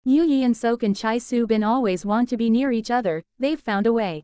Yeon-seok and Chae Soo-bin always want to be near each other, they've found a way.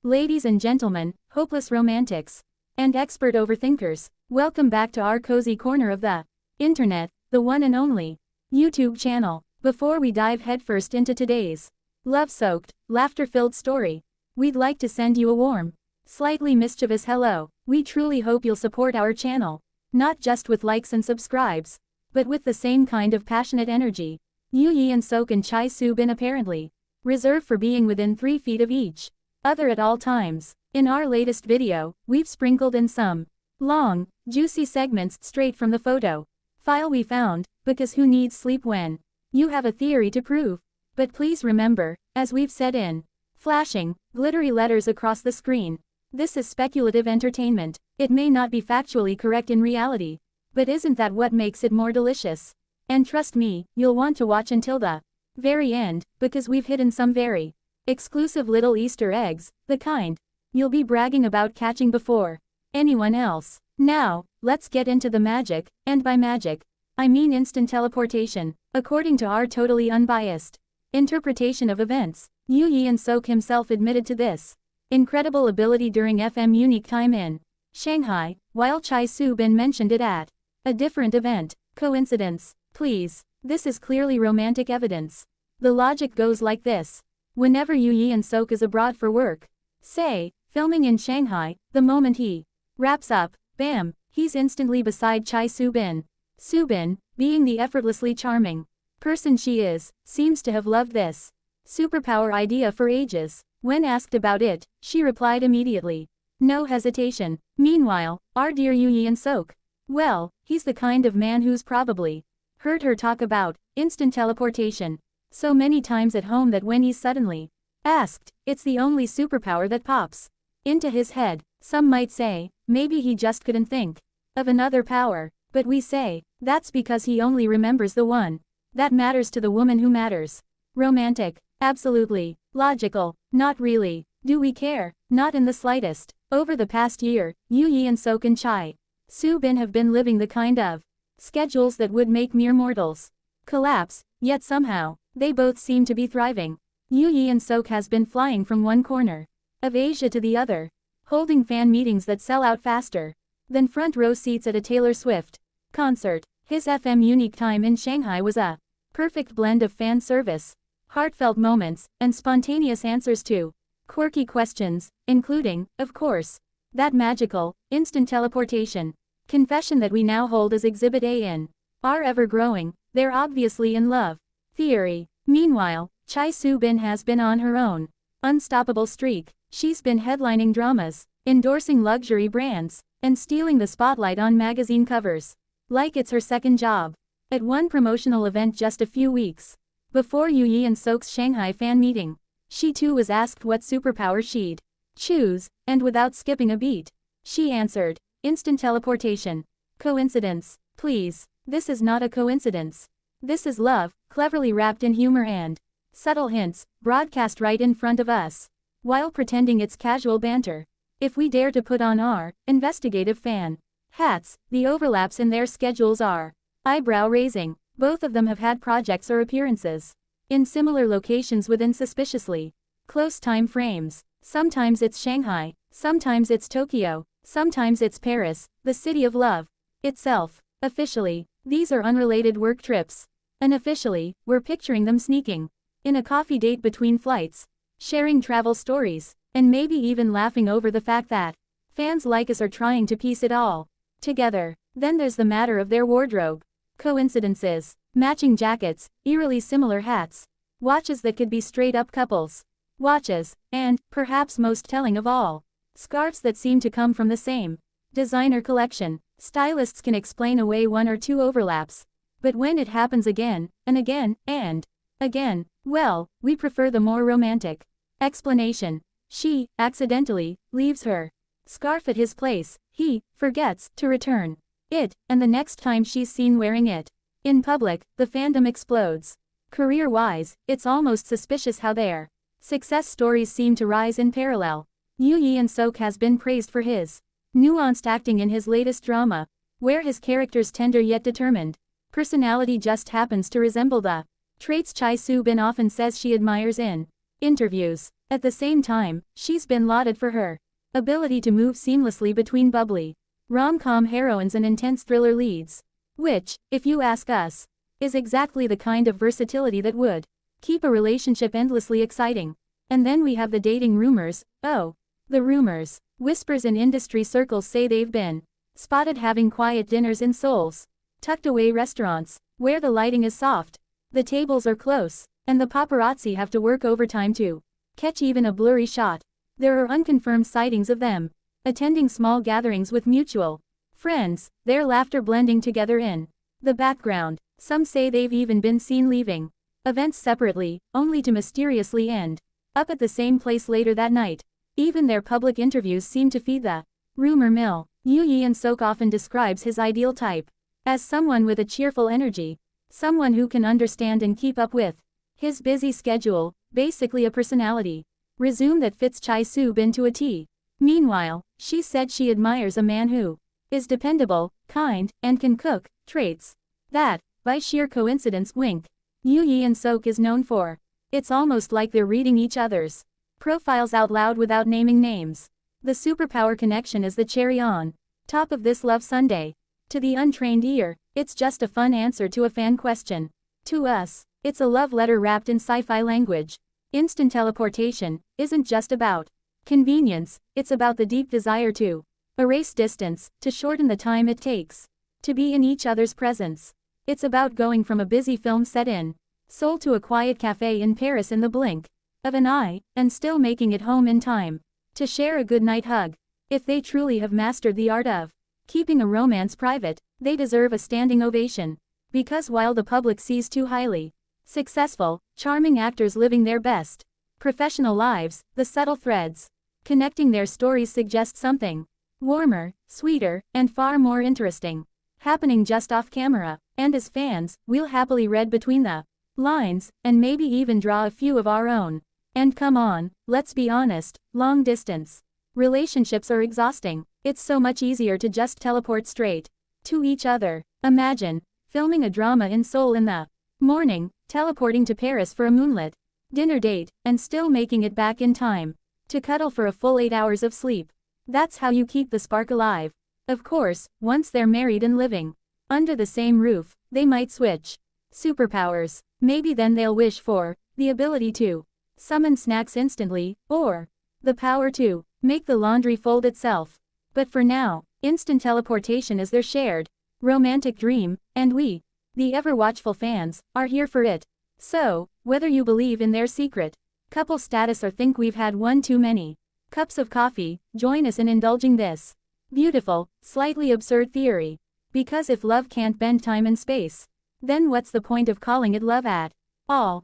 Ladies and gentlemen, hopeless romantics, and expert overthinkers, welcome back to our cozy corner of the internet, the one and only YouTube channel. Before we dive headfirst into today's love-soaked, laughter-filled story, we'd like to send you a warm, slightly mischievous hello. We truly hope you'll support our channel, not just with likes and subscribes, but with the same kind of passionate energy Yeon-seok and Chae Soo-bin apparently reserve for being within 3 feet of each other at all times. In our latest video, we've sprinkled in some long, juicy segments straight from the photo file we found, because who needs sleep when you have a theory to prove? But please remember, as we've said in flashing, glittery letters across the screen, this is speculative entertainment. It may not be factually correct in reality, but isn't that what makes it more delicious? And trust me, you'll want to watch until the very end, because we've hidden some very exclusive little Easter eggs, the kind you'll be bragging about catching before anyone else. Now, let's get into the magic, and by magic, I mean instant teleportation. According to our totally unbiased interpretation of events, Yeon-seok himself admitted to this incredible ability during FM unique time in Shanghai, while Chae Soo-bin mentioned it at a different event. Coincidence? Please. This is clearly romantic evidence. The logic goes like this. Whenever Yeon-seok is abroad for work, say, filming in Shanghai, the moment he wraps up, bam, he's instantly beside Chae Soo-bin. Soo-bin, being the effortlessly charming person she is, seems to have loved this superpower idea for ages. When asked about it, she replied immediately. No hesitation. Meanwhile, our dear Yeon-seok, well, he's the kind of man who's probably heard her talk about instant teleportation so many times at home that when he's suddenly asked, it's the only superpower that pops into his head. Some might say, maybe he just couldn't think of another power, but we say, that's because he only remembers the one that matters to the woman who matters. Romantic? Absolutely. Logical? Not really. Do we care? Not in the slightest. Over the past year, Yeon-seok and Chae Soo-bin have been living the kind of schedules that would make mere mortals collapse, yet somehow, they both seem to be thriving. Yeon-seok has been flying from one corner of Asia to the other, holding fan meetings that sell out faster than front row seats at a Taylor Swift concert. His FM unique time in Shanghai was a perfect blend of fan service, heartfelt moments, and spontaneous answers to quirky questions, including, of course, that magical, instant teleportation confession that we now hold as Exhibit A in our ever-growing, they're obviously in love theory. Meanwhile, Chae Soo-bin has been on her own unstoppable streak. She's been headlining dramas, endorsing luxury brands, and stealing the spotlight on magazine covers like it's her second job. At one promotional event just a few weeks before Yeon-seok's Shanghai fan meeting, she too was asked what superpower she'd choose, and without skipping a beat, she answered, instant teleportation. Coincidence? Please, this is not a coincidence. This is love, cleverly wrapped in humor and subtle hints, broadcast right in front of us, while pretending it's casual banter. If we dare to put on our investigative fan hats, the overlaps in their schedules are eyebrow-raising. Both of them have had projects or appearances in similar locations within suspiciously close time frames. Sometimes it's Shanghai, sometimes it's Tokyo, sometimes it's Paris, the city of love itself. Officially, these are unrelated work trips. Unofficially, we're picturing them sneaking in a coffee date between flights, sharing travel stories, and maybe even laughing over the fact that fans like us are trying to piece it all together. Then there's the matter of their wardrobe. Coincidences, matching jackets, eerily similar hats, watches that could be straight-up couples watches, and, perhaps most telling of all, scarves that seem to come from the same designer collection. Stylists can explain away one or two overlaps, but when it happens again, and again, and again, well, we prefer the more romantic explanation. She, accidentally, leaves her scarf at his place, he forgets to return it, and the next time she's seen wearing it in public, the fandom explodes. Career-wise, it's almost suspicious how their success stories seem to rise in parallel. Yeon-seok has been praised for his nuanced acting in his latest drama, where his character's tender yet determined personality just happens to resemble the Traits Chae Soo-bin often says she admires in interviews. At the same time, she's been lauded for her ability to move seamlessly between bubbly rom-com heroines and intense thriller leads. Which, if you ask us, is exactly the kind of versatility that would keep a relationship endlessly exciting. And then we have the dating rumors. Oh, the rumors. Whispers in industry circles say they've been spotted having quiet dinners in Seoul's tucked away restaurants, where the lighting is soft, the tables are close, and the paparazzi have to work overtime to catch even a blurry shot. There are unconfirmed sightings of them attending small gatherings with mutual friends, their laughter blending together in the background. Some say they've even been seen leaving events separately, only to mysteriously end up at the same place later that night. Even their public interviews seem to feed the rumor mill. Yeon-seok often describes his ideal type as someone with a cheerful energy, someone who can understand and keep up with his busy schedule, basically a personality resume that fits Chae Soo-bin to a T. Meanwhile, she said she admires a man who is dependable, kind, and can cook, traits that, by sheer coincidence, Yeon-seok is known for. It's almost like they're reading each other's profiles out loud without naming names. The Superpower Connection is the cherry on top of this love sundae. To the untrained ear, it's just a fun answer to a fan question. To us, it's a love letter wrapped in sci-fi language. Instant teleportation isn't just about convenience, it's about the deep desire to erase distance, to shorten the time it takes to be in each other's presence. It's about going from a busy film set in Seoul to a quiet cafe in Paris in the blink of an eye, and still making it home in time to share a goodnight hug. If they truly have mastered the art of keeping a romance private, they deserve a standing ovation. Because while the public sees two highly successful, charming actors living their best professional lives, the subtle threads connecting their stories suggest something warmer, sweeter, and far more interesting happening just off camera. And as fans, we'll happily read between the lines, and maybe even draw a few of our own. And come on, let's be honest, long distance relationships are exhausting. It's so much easier to just teleport straight to each other. Imagine filming a drama in Seoul in the morning, teleporting to Paris for a moonlit dinner date, and still making it back in time to cuddle for a full 8 hours of sleep. That's how you keep the spark alive. Of course, once they're married and living under the same roof, they might switch superpowers. Maybe then they'll wish for the ability to summon snacks instantly, or the power to make the laundry fold itself. But for now, instant teleportation is their shared romantic dream, and we, the ever-watchful fans, are here for it. So, whether you believe in their secret couple status or think we've had one too many cups of coffee, join us in indulging this beautiful, slightly absurd theory. Because if love can't bend time and space, then what's the point of calling it love at all?